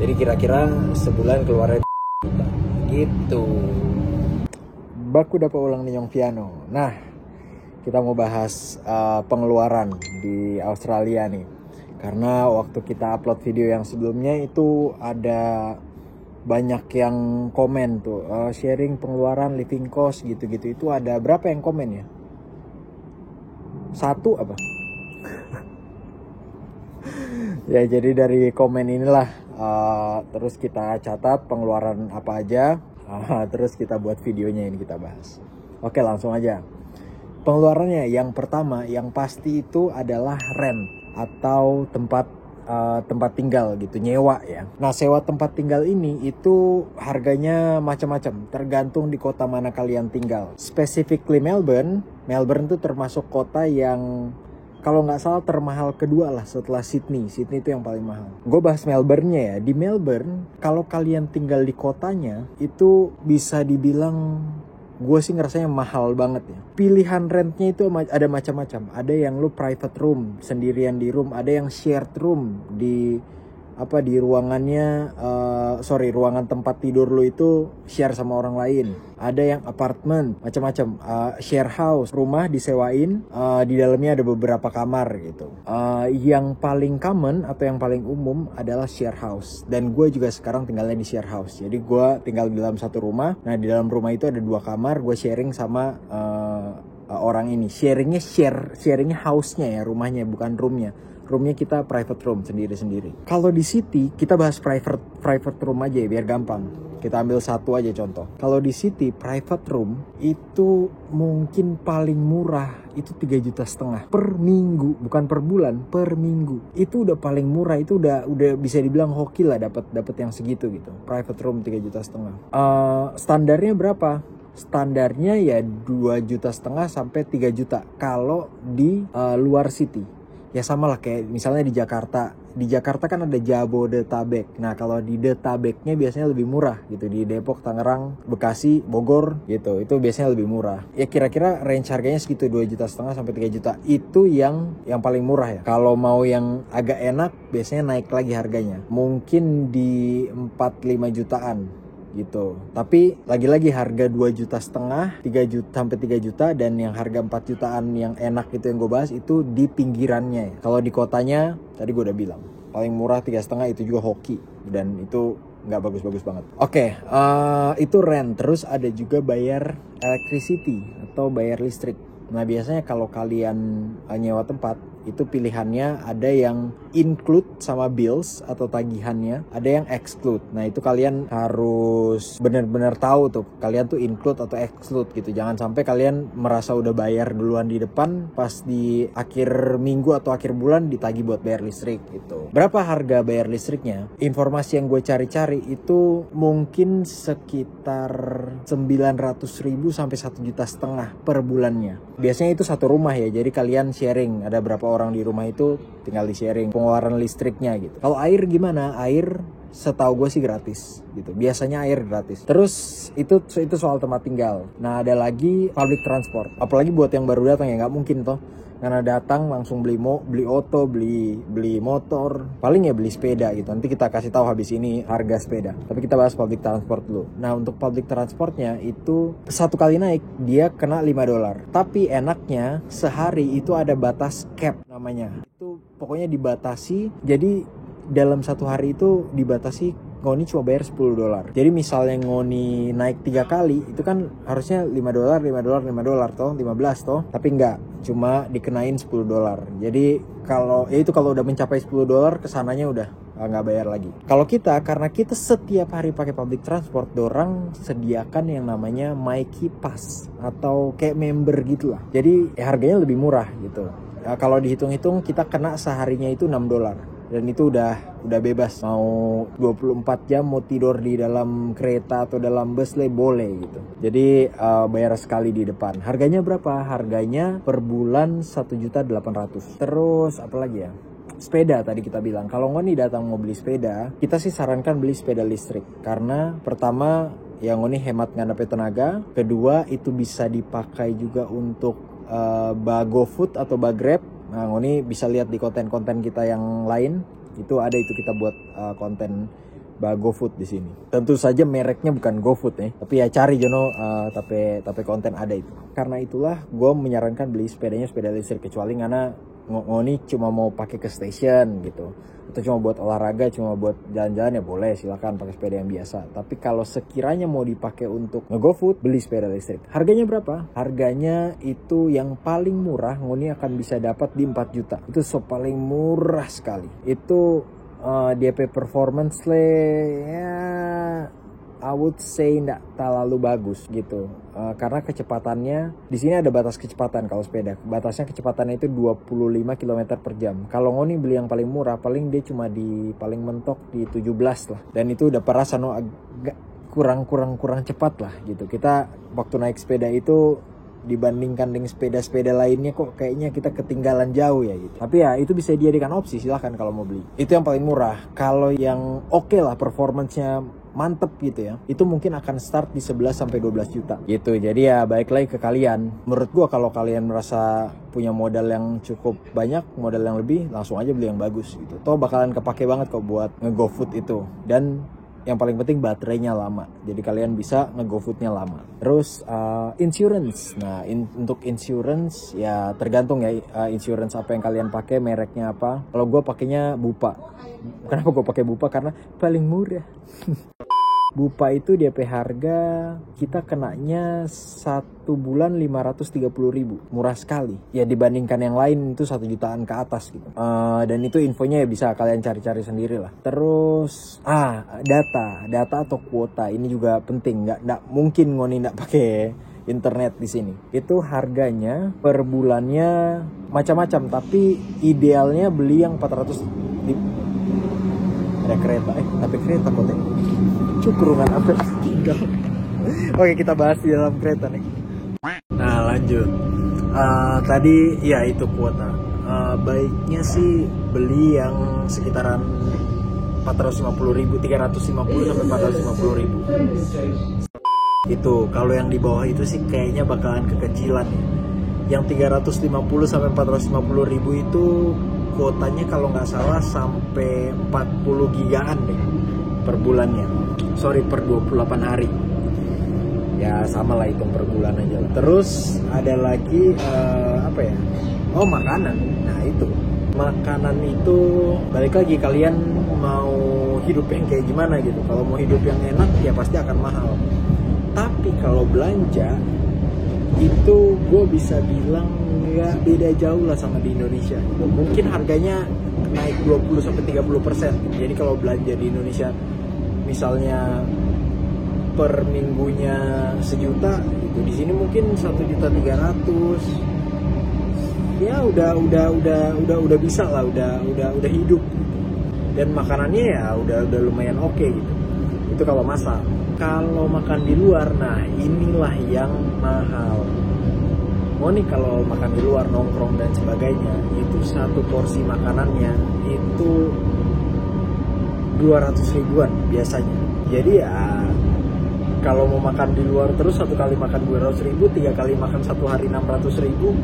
Jadi kira-kira sebulan keluarnya juta gitu. Baku dapat ulang Ninyong Piano. Nah, kita mau bahas pengeluaran di Australia nih. Karena waktu kita upload video yang sebelumnya itu ada banyak yang komen tuh, sharing pengeluaran, living cost gitu-gitu. Itu ada berapa yang komen ya? 1 apa? Ya jadi dari komen inilah terus kita catat pengeluaran apa aja. Terus kita buat videonya ini kita bahas. Oke, langsung aja. Pengeluarannya yang pertama yang pasti itu adalah rent atau tempat tinggal gitu, nyewa ya. Nah, sewa tempat tinggal ini itu harganya macam-macam, tergantung di kota mana kalian tinggal. Specifically Melbourne itu termasuk kota yang kalau nggak salah termahal kedua lah setelah Sydney. Sydney itu yang paling mahal. Gue bahas Melbourne-nya ya. Di Melbourne, kalau kalian tinggal di kotanya, itu bisa dibilang gue sih ngerasanya mahal banget ya. Pilihan rentnya itu ada macam-macam. Ada yang lu private room, sendirian di room. Ada yang shared room di ruangannya, ruangan tempat tidur lu itu share sama orang lain. Ada yang apartemen, macam-macam, share house, rumah disewain, di dalamnya ada beberapa kamar gitu. Yang paling common atau yang paling umum adalah share house. Dan gue juga sekarang tinggalnya di share house. Jadi gue tinggal di dalam satu rumah. Nah, di dalam rumah itu ada 2 kamar. Gue sharing sama orang ini. Sharingnya house-nya ya, rumahnya bukan roomnya. Roomnya kita private room sendiri-sendiri. Kalau di city kita bahas private room aja ya, biar gampang. Kita ambil satu aja contoh. Kalau di city private room itu mungkin paling murah itu 3,5 juta per minggu, bukan per bulan, per minggu. Itu udah paling murah, itu udah bisa dibilang hoki lah dapat yang segitu gitu. Private room 3,5 juta. Standarnya berapa? Standarnya ya 2,5 juta sampai 3 juta kalau di luar city. Ya sama lah kayak misalnya di Jakarta. Di Jakarta kan ada Jabodetabek. Nah, kalau di Detabeknya biasanya lebih murah gitu. Di Depok, Tangerang, Bekasi, Bogor gitu. Itu biasanya lebih murah. Ya kira-kira range harganya segitu 2,5 juta sampai 3 juta. Itu yang paling murah ya. Kalau mau yang agak enak biasanya naik lagi harganya. Mungkin di 4-5 jutaan gitu. Tapi lagi-lagi harga 2,5 juta, 3 juta sampai 3 juta, dan yang harga 4 jutaan yang enak itu yang gue bahas itu di pinggirannya ya. Kalau di kotanya tadi gue udah bilang paling murah 3,5, itu juga hoki dan itu nggak bagus-bagus banget. Oke, itu rent. Terus ada juga bayar electricity atau bayar listrik. Nah, biasanya kalau kalian nyewa tempat itu pilihannya ada yang include sama bills atau tagihannya, ada yang exclude. Nah, itu kalian harus benar-benar tahu tuh kalian tuh include atau exclude gitu. Jangan sampai kalian merasa udah bayar duluan di depan, pas di akhir minggu atau akhir bulan ditagih buat bayar listrik gitu. Berapa harga bayar listriknya? Informasi yang gue cari-cari itu mungkin sekitar 900.000 sampai 1,5 juta per bulannya. Biasanya itu satu rumah ya, jadi kalian sharing, ada berapa orang di rumah itu tinggal di sharing pengeluaran listriknya gitu. Kalau air gimana? Air setahu gue sih gratis gitu. Biasanya air gratis. Terus itu soal tempat tinggal. Nah, ada lagi public transport. Apalagi buat yang baru datang ya, nggak mungkin toh karena datang langsung beli auto, beli motor, paling ya beli sepeda gitu. Nanti kita kasih tahu habis ini harga sepeda. Tapi kita bahas public transport dulu. Nah, untuk public transportnya itu satu kali naik dia kena $5. Tapi enaknya sehari itu ada batas cap namanya. Itu pokoknya dibatasi. Jadi dalam satu hari itu dibatasi Ngoni cuma bayar $10. Jadi misalnya Ngoni naik 3 kali, itu kan harusnya $5, toh, 15 toh. Tapi enggak, cuma dikenain $10. Jadi kalau udah mencapai $10, kesananya udah nggak bayar lagi. Kalau kita, karena kita setiap hari pakai public transport, dorang sediakan yang namanya Myki Pass atau kayak member gitu lah. Jadi harganya lebih murah gitu. Kalau dihitung-hitung kita kena seharinya itu $6. Dan itu udah bebas, mau 24 jam mau tidur di dalam kereta atau dalam bus boleh gitu. Jadi bayar sekali di depan. Harganya berapa? Harganya per bulan 1.800.000. Terus apa lagi ya? Sepeda tadi kita bilang. Kalau Ngoni datang mau beli sepeda, kita sih sarankan beli sepeda listrik. Karena pertama yang Ngoni hemat ngandape tenaga. Kedua itu bisa dipakai juga untuk GoFood atau Grab. Nah, Ngoni bisa lihat di konten-konten kita yang lain, itu ada itu kita buat konten GoFood di sini. Tentu saja mereknya bukan GoFood ya, tapi ya cari Jono, tapi konten ada itu. Karena itulah gue menyarankan beli sepedanya sepeda listrik, kecuali karena ngoni cuma mau pakai ke station gitu, atau cuma buat olahraga, cuma buat jalan-jalan, ya boleh, silakan pakai sepeda yang biasa. Tapi kalau sekiranya mau dipakai untuk nge-GoFood, beli sepeda listrik. Harganya berapa? Harganya itu yang paling murah ngoni akan bisa dapat di 4 juta. Itu paling murah sekali. Itu DP performance ya I would say nggak terlalu bagus gitu, karena kecepatannya di sini ada batas kecepatan. Kalau sepeda batasnya kecepatannya itu 25 km per jam. Kalau ngoni beli yang paling murah, paling dia cuma di paling mentok di 17 lah, dan itu udah perasa agak kurang cepat lah gitu. Kita waktu naik sepeda itu dibandingkan dengan sepeda-sepeda lainnya kok kayaknya kita ketinggalan jauh ya gitu. Tapi ya itu bisa dijadikan opsi, silahkan kalau mau beli. Itu yang paling murah. Kalau yang oke lah, performance-nya mantep gitu ya, itu mungkin akan start di 11 sampai 12 juta gitu. Jadi ya balik lagi ke kalian. Menurut gua kalau kalian merasa punya modal yang cukup banyak, modal yang lebih, langsung aja beli yang bagus gitu. Toh bakalan kepake banget kok buat nge-GoFood itu. Dan yang paling penting baterainya lama, jadi kalian bisa nge-GoFood-nya lama. Terus insurance. Nah untuk insurance ya tergantung ya, insurance apa yang kalian pakai, mereknya apa. Kalau gue pakainya Bupa. Kenapa gue pakai Bupa? Karena paling murah. Bupa itu DP harga kita kenanya 1 bulan 530.000, murah sekali ya, dibandingkan yang lain itu 1 jutaan ke atas gitu. Dan itu infonya ya bisa kalian cari-cari sendiri lah. Terus data atau kuota ini juga penting. Nggak mungkin ngoni nggak pakai internet di sini. Itu harganya per bulannya macam-macam, tapi idealnya beli yang 400. Ada kereta, tapi kereta kota cukurungan apa tinggal. Oke, kita bahas di dalam kereta nih. Nah lanjut, tadi ya itu kuota. Baiknya sih beli yang sekitaran 450.000, 350 sampai 450.000. Itu kalau yang di bawah itu sih kayaknya bakalan kekecilan ya. Yang 350 sampai 450.000 itu kuotanya kalau nggak salah sampai 40 gigaan deh per bulannya. Sorry, per 28 hari. Ya sama lah, hitung per bulan aja lah. Terus ada lagi apa ya? Oh, makanan. Nah itu makanan itu balik lagi kalian mau hidup yang kayak gimana gitu. Kalau mau hidup yang enak ya pasti akan mahal. Tapi kalau belanja itu gue bisa bilang nggak beda jauh lah sama di Indonesia. Mungkin harganya naik 20-30%. Jadi kalau belanja di Indonesia misalnya per minggunya 1 juta, itu di sini mungkin 1.300.000. Ya udah bisa lah, udah hidup. Dan makanannya ya udah lumayan oke gitu. Itu kalau masak. Kalau makan di luar, nah inilah yang mahal. Oh nih, kalau makan di luar, nongkrong dan sebagainya, itu satu porsi makanannya itu 200 ribuan biasanya. Jadi ya kalau mau makan di luar terus, 1 kali makan 200 ribu, 3 kali makan 1 hari 600 ribu.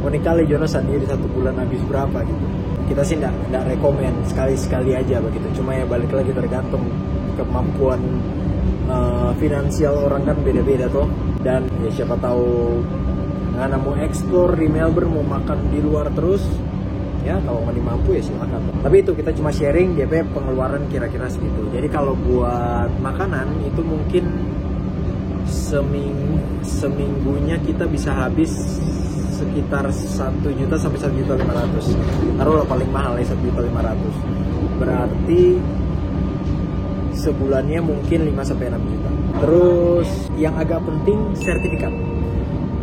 Oh nih kali Jonas sendiri 1 bulan habis berapa gitu. Kita sih nggak rekomen, sekali-sekali aja begitu. Cuma ya balik lagi tergantung kemampuan finansial orang kan beda-beda tuh. Dan ya siapa tahu karena mau eksplor di Melbourne, mau makan di luar terus, ya kalau nggak mampu ya silakan. Tapi itu kita cuma sharing DP pengeluaran kira-kira segitu. Jadi kalau buat makanan itu mungkin seminggunya kita bisa habis sekitar 1 juta sampai 1.500.000. Taruhlah paling mahal ya 1.500.000. Berarti sebulannya mungkin 5 sampai 6 juta. Terus yang agak penting sertifikat.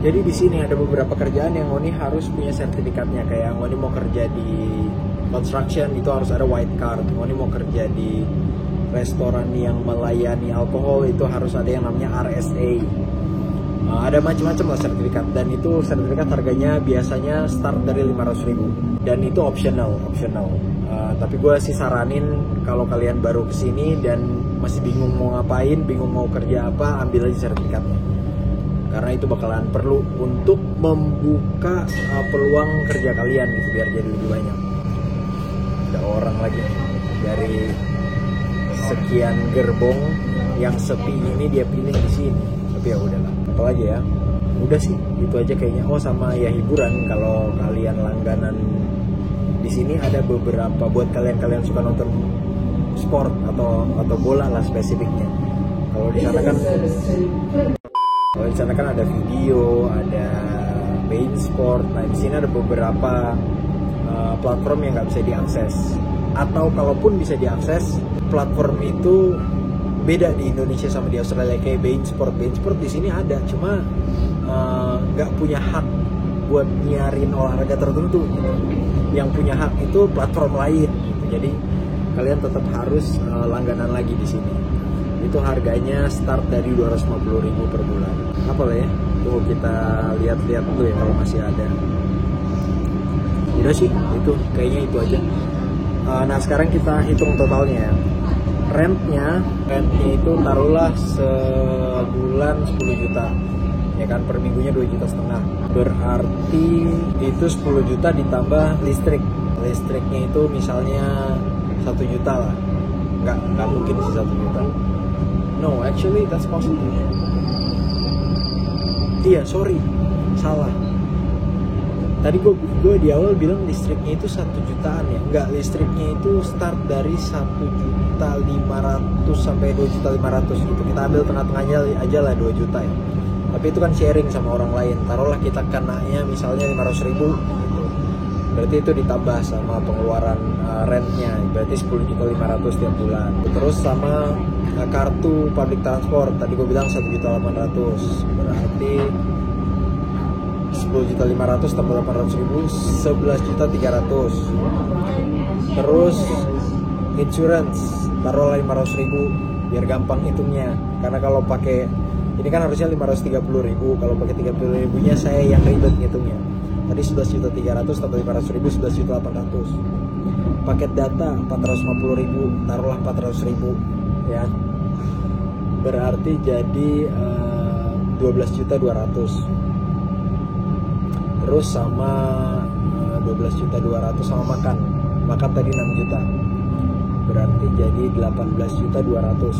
Jadi di sini ada beberapa kerjaan yang Ngoni harus punya sertifikatnya. Kayak Ngoni mau kerja di construction itu harus ada white card. Ngoni mau kerja di restoran yang melayani alkohol itu harus ada yang namanya RSA. Ada macam-macam lah sertifikat, dan itu sertifikat harganya biasanya start dari 500.000 dan itu optional. Tapi gue sih saranin kalau kalian baru kesini dan masih bingung mau ngapain, bingung mau kerja apa, ambil aja sertifikatnya. Karena itu bakalan perlu untuk membuka peluang kerja kalian gitu, biar jadi lebih banyak. Ada orang lagi dari sekian sekian gerbong yang sepi ini dia pilih di sini. Tapi ya udahlah, apalagi ya, udah sih itu aja kayaknya. Oh sama ya hiburan, kalau kalian langganan di sini ada beberapa buat kalian suka nonton sport atau bola lah spesifiknya. Kalau di sana kan ada video, ada beIN Sport. Nah di sini ada beberapa platform yang nggak bisa diakses, atau kalaupun bisa diakses, platform itu beda di Indonesia sama di Australia. Kayak beIN Sport di sini ada, cuma nggak punya hak buat nyiarin olahraga tertentu gitu. Yang punya hak itu platform lain gitu. Jadi kalian tetap harus langganan lagi di sini. Itu harganya start dari 250.000 per bulan. Apa lah ya? Tuh kita lihat-lihat dulu ya kalau masih ada. Udah sih, itu kayaknya itu aja. Nah sekarang kita hitung totalnya. Rentnya itu taruhlah sebulan 10 juta. Ya kan, per minggunya 2,5 juta. Berarti itu 10 juta ditambah listrik. Listriknya itu misalnya 1 juta lah. Nggak mungkin sih 1 juta. No, actually that's possible. Iya, sorry, salah. Tadi gue di awal bilang listriknya itu 1 jutaan ya. Enggak, listriknya itu start dari 1.500.000 sampai 2.500.000 gitu. Kita ambil tengah-tengahnya aja lah 2 juta ya. Tapi itu kan sharing sama orang lain. Taruhlah kita kenanya misalnya 500.000 gitu. Berarti itu ditambah sama pengeluaran rentnya. Berarti 10.500.000 tiap bulan. Terus sama kartu public transport. Tadi gue bilang 1.800.000. Berarti 10.500.000 tambah 800.000, 11.300.000. Terus insurance, taruhlah 500.000 biar gampang hitungnya. Karena kalau pakai ini kan harusnya 530.000, kalau pakai 30.000 nya saya yang ribet ngitungnya. Tadi 11.300.000 tambah 500.000, 11.800.000. Paket data 450.000, taruhlah 400.000 ya. Berarti jadi 12.200.000. Terus sama 12.200.000 sama makan tadi 6 juta, berarti jadi 18.200.000.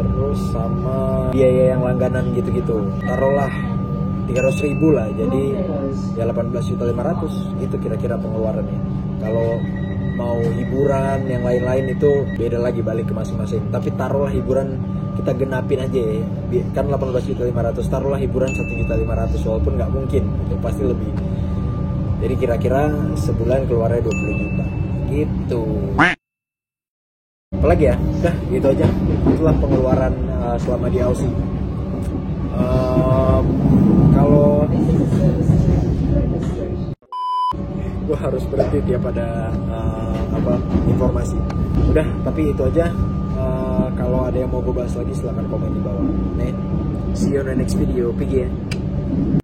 Terus sama biaya yang langganan gitu-gitu, taruhlah 300.000 lah, jadi ya 18.500.000. Itu kira-kira pengeluarannya. Kalau mau hiburan yang lain-lain itu beda lagi, balik ke masing-masing. Tapi taruhlah hiburan kita genapin aja ya, kan 18.500.000, taruhlah hiburan 1.500.000, walaupun nggak mungkin itu pasti lebih. Jadi kira-kira sebulan keluarnya 20 juta gitu. Apalagi ya, udah gitu aja. Itulah pengeluaran selama di Aussie. Kalau gue harus berhenti tiap ada informasi. Udah, tapi itu aja. Kalau ada yang mau gue bahas lagi silahkan komen di bawah. Nih, see you on the next video. Pergi ya.